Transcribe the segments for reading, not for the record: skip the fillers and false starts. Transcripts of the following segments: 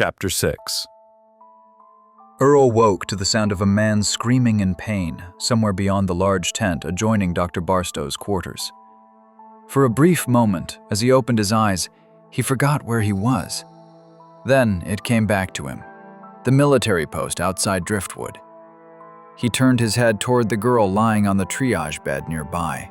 Chapter 6. Earl woke to the sound of a man screaming in pain somewhere beyond the large tent adjoining Dr. Barstow's quarters. For a brief moment, as he opened his eyes, he forgot where he was. Then it came back to him, the military post outside Driftwood. He turned his head toward the girl lying on the triage bed nearby.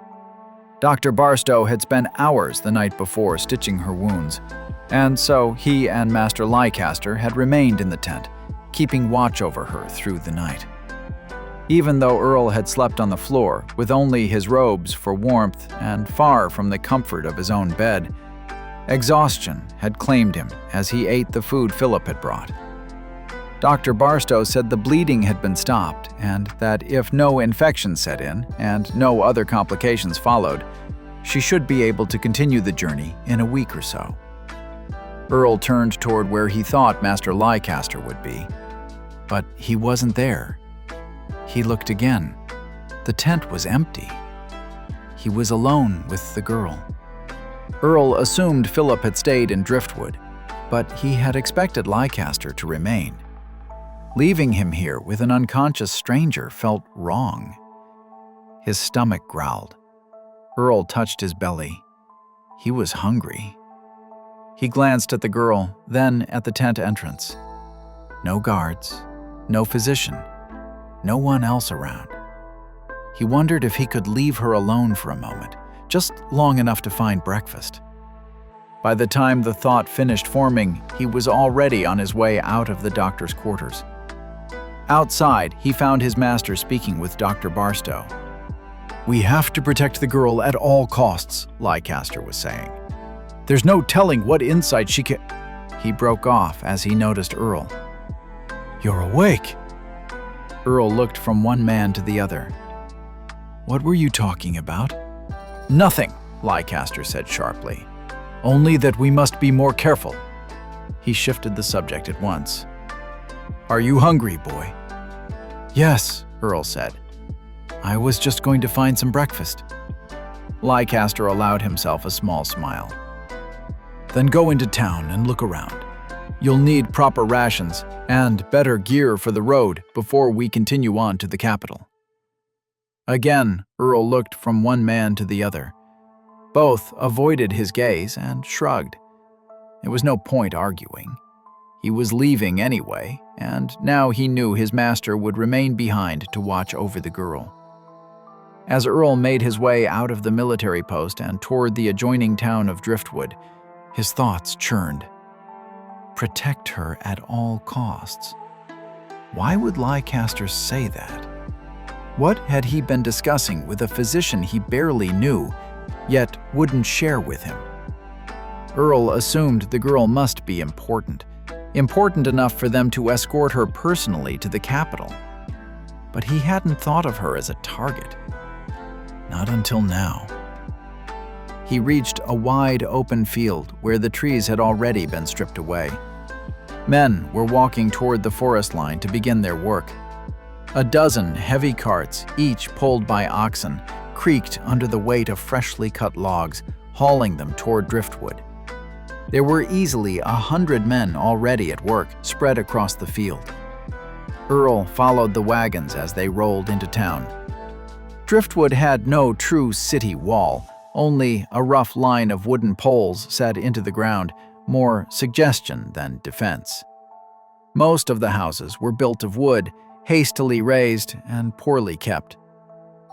Dr. Barstow had spent hours the night before stitching her wounds, and so he and Master Leicester had remained in the tent, keeping watch over her through the night. Even though Earl had slept on the floor, with only his robes for warmth and far from the comfort of his own bed, exhaustion had claimed him as he ate the food Philip had brought. Dr. Barstow said the bleeding had been stopped and that if no infection set in and no other complications followed, she should be able to continue the journey in a week or so. Earl turned toward where he thought Master Leicester would be, but he wasn't there. He looked again. The tent was empty. He was alone with the girl. Earl assumed Philip had stayed in Driftwood, but he had expected Leicester to remain. Leaving him here with an unconscious stranger felt wrong. His stomach growled. Earl touched his belly. He was hungry. He glanced at the girl, then at the tent entrance. No guards, no physician, no one else around. He wondered if he could leave her alone for a moment, just long enough to find breakfast. By the time the thought finished forming, he was already on his way out of the doctor's quarters. Outside, he found his master speaking with Dr. Barstow. "We have to protect the girl at all costs," Leicester was saying. "There's no telling what insight she can—" He broke off as he noticed Earl. "You're awake." Earl looked from one man to the other. "What were you talking about?" "Nothing," Leicester said sharply. "Only that we must be more careful." He shifted the subject at once. "Are you hungry, boy?" "Yes," Earl said. "I was just going to find some breakfast." Leicester allowed himself a small smile. "Then go into town and look around. You'll need proper rations and better gear for the road before we continue on to the capital." Again, Earl looked from one man to the other. Both avoided his gaze and shrugged. There was no point arguing. He was leaving anyway, and now he knew his master would remain behind to watch over the girl. As Earl made his way out of the military post and toward the adjoining town of Driftwood, his thoughts churned. Protect her at all costs. Why would Leicester say that? What had he been discussing with a physician he barely knew, yet wouldn't share with him? Earl assumed the girl must be important enough for them to escort her personally to the capital. But he hadn't thought of her as a target. Not until now. He reached a wide open field where the trees had already been stripped away. Men were walking toward the forest line to begin their work. A dozen heavy carts, each pulled by oxen, creaked under the weight of freshly cut logs, hauling them toward Driftwood. There were easily 100 men already at work, spread across the field. Earl followed the wagons as they rolled into town. Driftwood had no true city wall, only a rough line of wooden poles set into the ground, more suggestion than defense. Most of the houses were built of wood, hastily raised and poorly kept.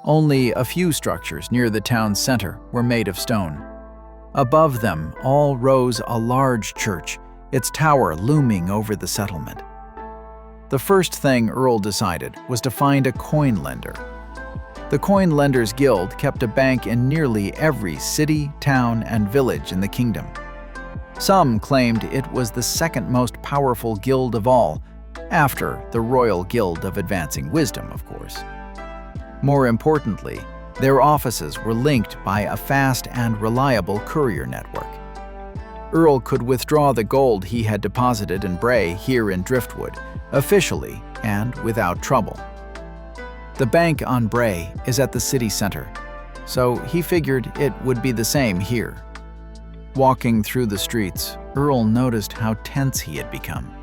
Only a few structures near the town's center were made of stone. Above them all rose a large church, its tower looming over the settlement. The first thing Earl decided was to find a coin lender. The Coin Lenders Guild kept a bank in nearly every city, town, and village in the kingdom. Some claimed it was the second most powerful guild of all, after the Royal Guild of Advancing Wisdom, of course. More importantly, their offices were linked by a fast and reliable courier network. Earl could withdraw the gold he had deposited in Bray here in Driftwood, officially and without trouble. The bank on Bray is at the city center, so he figured it would be the same here. Walking through the streets, Earl noticed how tense he had become.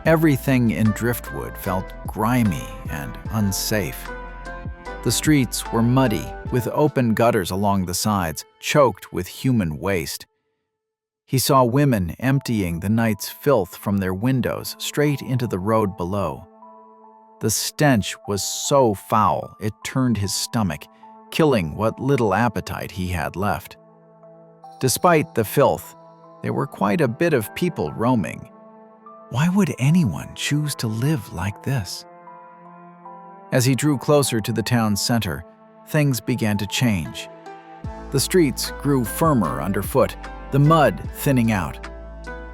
Everything in Driftwood felt grimy and unsafe. The streets were muddy, with open gutters along the sides, choked with human waste. He saw women emptying the night's filth from their windows straight into the road below. The stench was so foul it turned his stomach, killing what little appetite he had left. Despite the filth, there were quite a bit of people roaming. Why would anyone choose to live like this? As he drew closer to the town's center, things began to change. The streets grew firmer underfoot, the mud thinning out.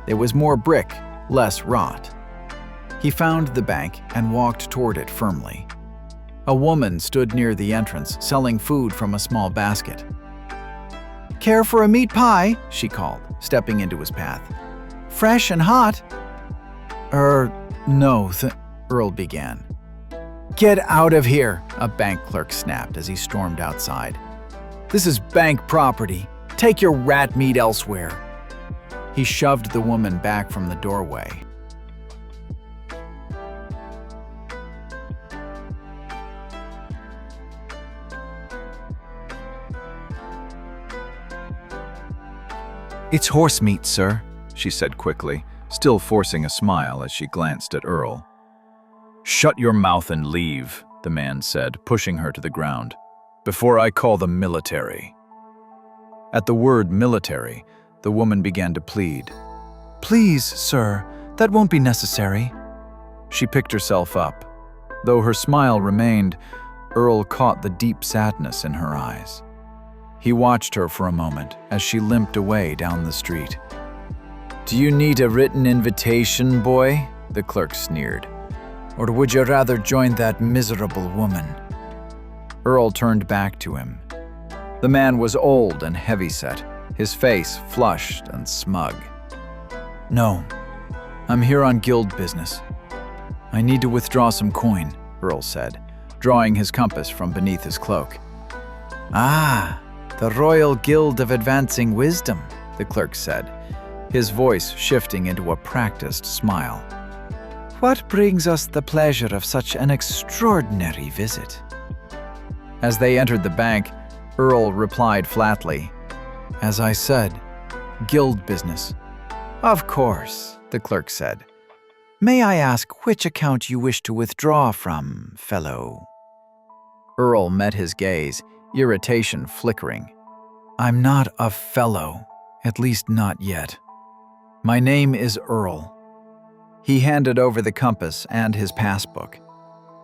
There was more brick, less rot. He found the bank and walked toward it firmly. A woman stood near the entrance, selling food from a small basket. "Care for a meat pie?" she called, stepping into his path. "Fresh and hot." No, Earl began. "Get out of here," a bank clerk snapped as he stormed outside. "This is bank property. Take your rat meat elsewhere." He shoved the woman back from the doorway. "It's horse meat, sir," she said quickly, still forcing a smile as she glanced at Earl. "Shut your mouth and leave," the man said, pushing her to the ground, "before I call the military." At the word military, the woman began to plead. "Please, sir, that won't be necessary." She picked herself up. Though her smile remained, Earl caught the deep sadness in her eyes. He watched her for a moment as she limped away down the street. "Do you need a written invitation, boy?" the clerk sneered. "Or would you rather join that miserable woman?" Earl turned back to him. The man was old and heavyset, his face flushed and smug. "No, I'm here on guild business. I need to withdraw some coin," Earl said, drawing his compass from beneath his cloak. "Ah, the Royal Guild of Advancing Wisdom," the clerk said, his voice shifting into a practiced smile. "What brings us the pleasure of such an extraordinary visit?" As they entered the bank, Earl replied flatly, "As I said, guild business." "Of course," the clerk said. "May I ask which account you wish to withdraw from, fellow?" Earl met his gaze, irritation flickering. "I'm not a fellow, at least not yet. My name is Earl." He handed over the compass and his passbook.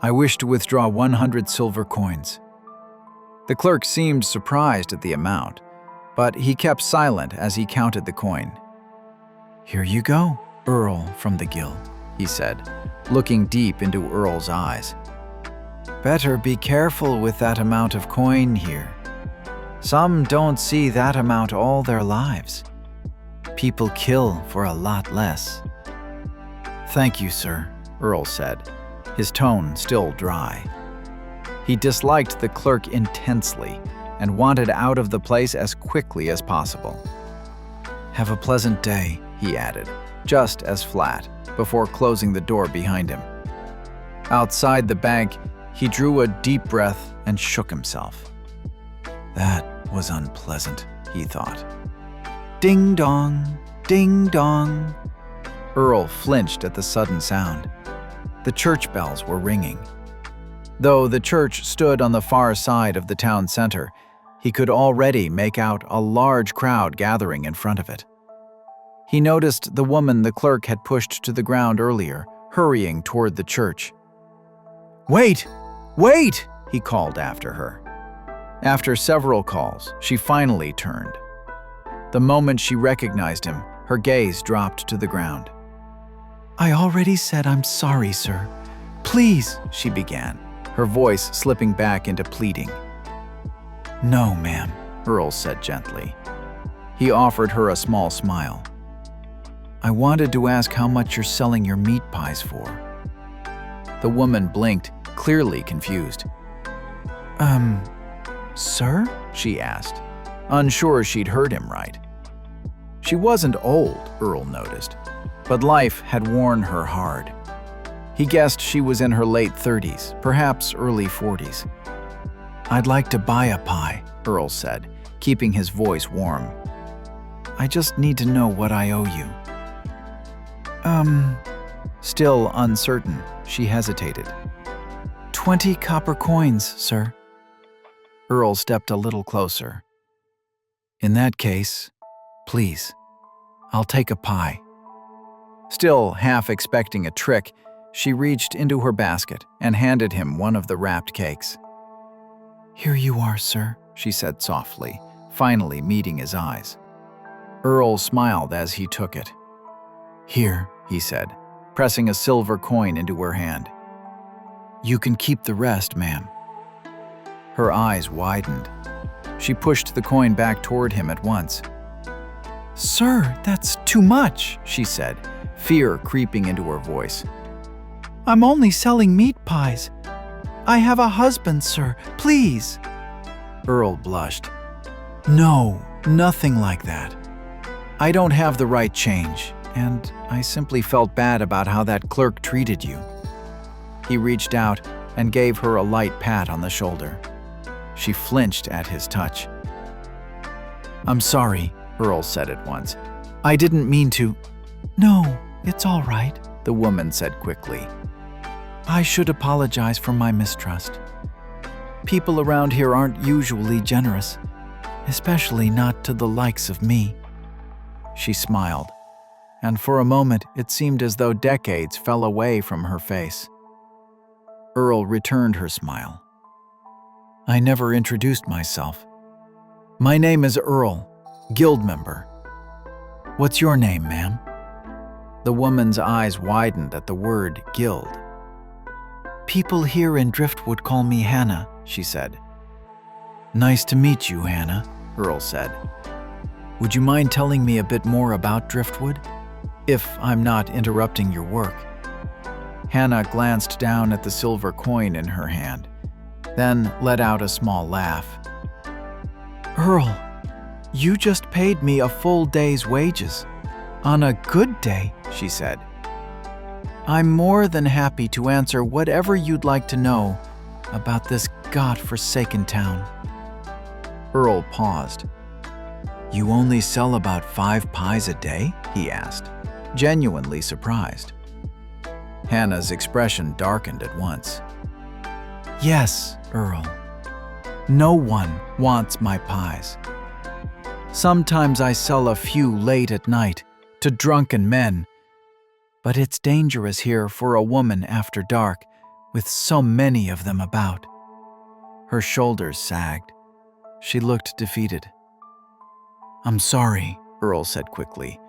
"I wish to withdraw 100 silver coins." The clerk seemed surprised at the amount, but he kept silent as he counted the coin. "Here you go, Earl from the guild," he said, looking deep into Earl's eyes. "Better be careful with that amount of coin here. Some don't see that amount all their lives. People kill for a lot less." "Thank you, sir," Earl said, his tone still dry. He disliked the clerk intensely and wanted out of the place as quickly as possible. "Have a pleasant day," he added, just as flat, before closing the door behind him. Outside the bank, he drew a deep breath and shook himself. That was unpleasant, he thought. Ding dong, ding dong. Earl flinched at the sudden sound. The church bells were ringing. Though the church stood on the far side of the town center, he could already make out a large crowd gathering in front of it. He noticed the woman the clerk had pushed to the ground earlier, hurrying toward the church. "Wait! Wait!" he called after her. After several calls, she finally turned. The moment she recognized him, her gaze dropped to the ground. "I already said I'm sorry, sir. Please," she began, her voice slipping back into pleading. "No, ma'am," Earl said gently. He offered her a small smile. "I wanted to ask how much you're selling your meat pies for." The woman blinked, clearly confused. Sir?" she asked, unsure she'd heard him right. She wasn't old, Earl noticed, but life had worn her hard. He guessed she was in her late 30s, perhaps early 40s. "I'd like to buy a pie," Earl said, keeping his voice warm. "I just need to know what I owe you." Still uncertain, she hesitated. 20 copper coins, sir." Earl stepped a little closer. "In that case, please, I'll take a pie." Still half expecting a trick, she reached into her basket and handed him one of the wrapped cakes. "Here you are, sir," she said softly, finally meeting his eyes. Earl smiled as he took it. "Here," he said, pressing a silver coin into her hand. "You can keep the rest, ma'am." Her eyes widened. She pushed the coin back toward him at once. "Sir, that's too much," she said, fear creeping into her voice. "I'm only selling meat pies. I have a husband, sir, please." Earl blushed. "No, nothing like that. I don't have the right change, and I simply felt bad about how that clerk treated you." He reached out and gave her a light pat on the shoulder. She flinched at his touch. "I'm sorry," Earl said at once. "I didn't mean to." "No, it's all right," the woman said quickly. "I should apologize for my mistrust. People around here aren't usually generous, especially not to the likes of me." She smiled, and for a moment it seemed as though decades fell away from her face. Earl returned her smile. "I never introduced myself. My name is Earl, guild member. What's your name, ma'am?" The woman's eyes widened at the word guild. "People here in Driftwood call me Hannah," she said. "Nice to meet you, Hannah," Earl said. "Would you mind telling me a bit more about Driftwood, if I'm not interrupting your work?" Hannah glanced down at the silver coin in her hand, then let out a small laugh. "Earl, you just paid me a full day's wages. On a good day," she said. "I'm more than happy to answer whatever you'd like to know about this God-forsaken town." Earl paused. "You only sell about 5 pies a day?" he asked, genuinely surprised. Hannah's expression darkened at once. "Yes, Earl. No one wants my pies. Sometimes I sell a few late at night to drunken men, but it's dangerous here for a woman after dark with so many of them about." Her shoulders sagged. She looked defeated. "I'm sorry," Earl said quickly.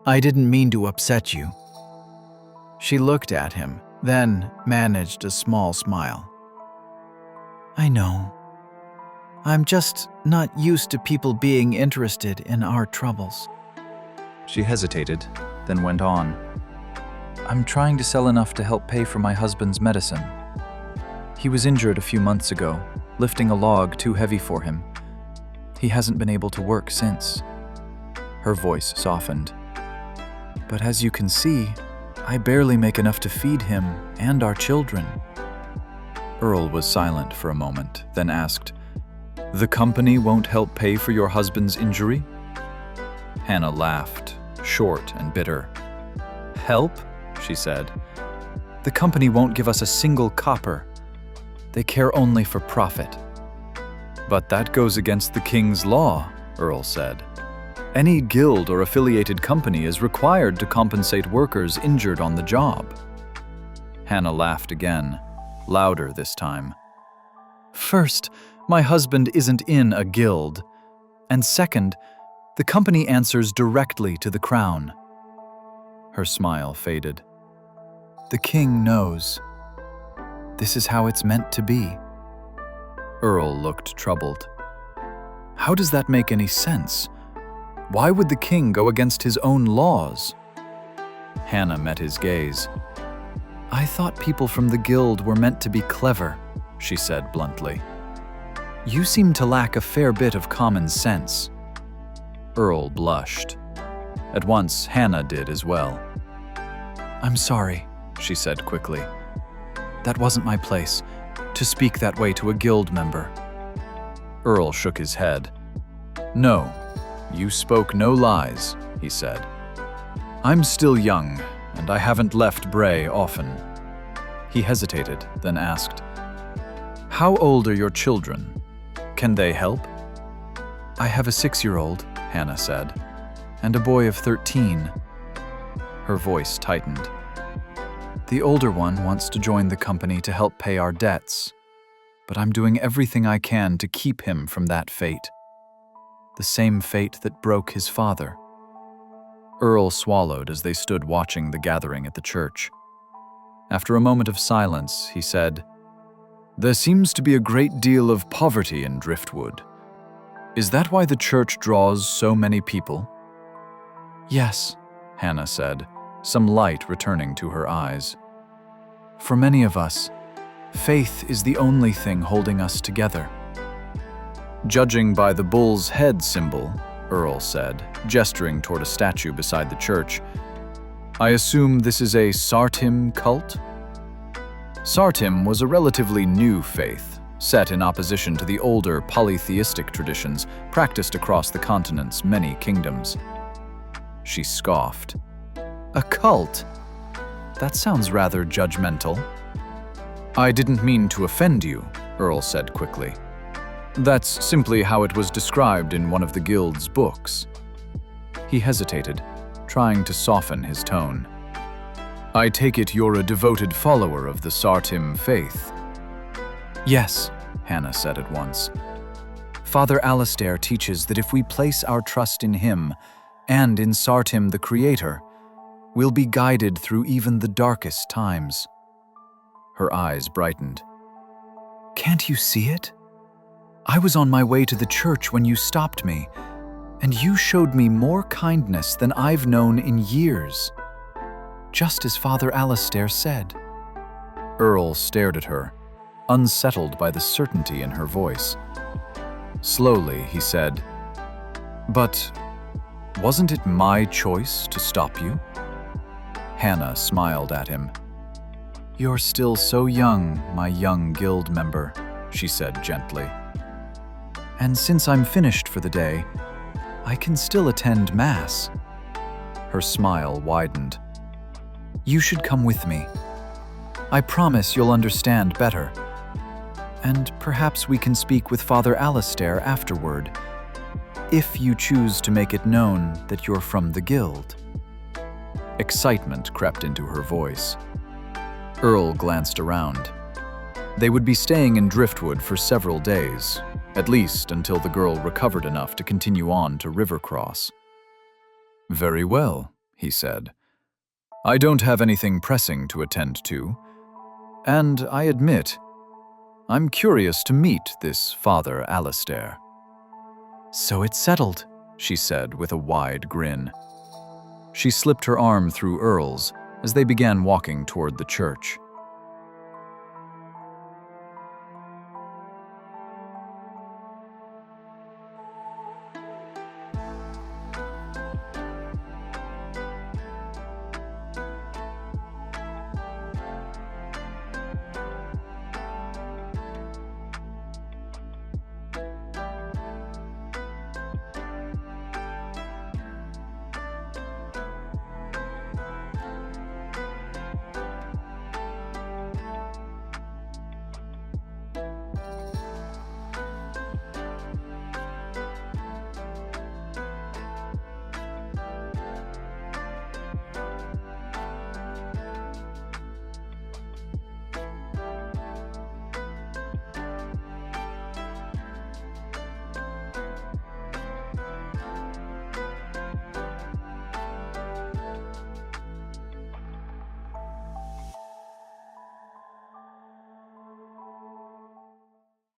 "I didn't mean to upset you." She looked at him, then managed a small smile. "I know. I'm just not used to people being interested in our troubles." She hesitated, then went on. "I'm trying to sell enough to help pay for my husband's medicine. He was injured a few months ago, lifting a log too heavy for him. He hasn't been able to work since." Her voice softened. "But as you can see, I barely make enough to feed him and our children." Earl was silent for a moment, then asked, "The company won't help pay for your husband's injury?" Hannah laughed, short and bitter. "Help?" she said. "The company won't give us a single copper. They care only for profit." "But that goes against the king's law," Earl said. "Any guild or affiliated company is required to compensate workers injured on the job." Hannah laughed again, louder this time. "First, my husband isn't in a guild. And second, the company answers directly to the crown." Her smile faded. "The king knows. This is how it's meant to be." Earl looked troubled. "How does that make any sense? Why would the king go against his own laws?" Hannah met his gaze. "I thought people from the guild were meant to be clever," she said bluntly. "You seem to lack a fair bit of common sense." Earl blushed. At once, Hannah did as well. "I'm sorry," she said quickly. That wasn't my place, to speak that way to a guild member. Earl shook his head. No, you spoke no lies, he said. I'm still young, and I haven't left Bray often. He hesitated, then asked, How old are your children? Can they help? I have a 6-year-old, Hannah said, and a boy of 13. Her voice tightened. The older one wants to join the company to help pay our debts, but I'm doing everything I can to keep him from that fate. The same fate that broke his father. Earl swallowed as they stood watching the gathering at the church. After a moment of silence, he said, There seems to be a great deal of poverty in Driftwood. Is that why the church draws so many people? Yes, Hannah said, some light returning to her eyes. For many of us, faith is the only thing holding us together. Judging by the bull's head symbol, Earl said, gesturing toward a statue beside the church, I assume this is a Sartim cult? Sartim was a relatively new faith, set in opposition to the older polytheistic traditions practiced across the continent's many kingdoms. She scoffed. A cult? That sounds rather judgmental. I didn't mean to offend you, Earl said quickly. That's simply how it was described in one of the guild's books. He hesitated, trying to soften his tone. I take it you're a devoted follower of the Sartim faith. Yes, Hannah said at once. Father Alistair teaches that if we place our trust in him and in Sartim the Creator, we'll be guided through even the darkest times. Her eyes brightened. Can't you see it? I was on my way to the church when you stopped me, and you showed me more kindness than I've known in years. Just as Father Alistair said. Earl stared at her, unsettled by the certainty in her voice. Slowly, he said, But wasn't it my choice to stop you? Hannah smiled at him. You're still so young, my young guild member, she said gently. And since I'm finished for the day, I can still attend Mass. Her smile widened. You should come with me. I promise you'll understand better. And perhaps we can speak with Father Alistair afterward, if you choose to make it known that you're from the guild. Excitement crept into her voice. Earl glanced around. They would be staying in Driftwood for several days, at least until the girl recovered enough to continue on to Rivercross. Very well, he said. I don't have anything pressing to attend to, and I admit, I'm curious to meet this Father Alistair. So it's settled, she said with a wide grin. She slipped her arm through Earl's as they began walking toward the church.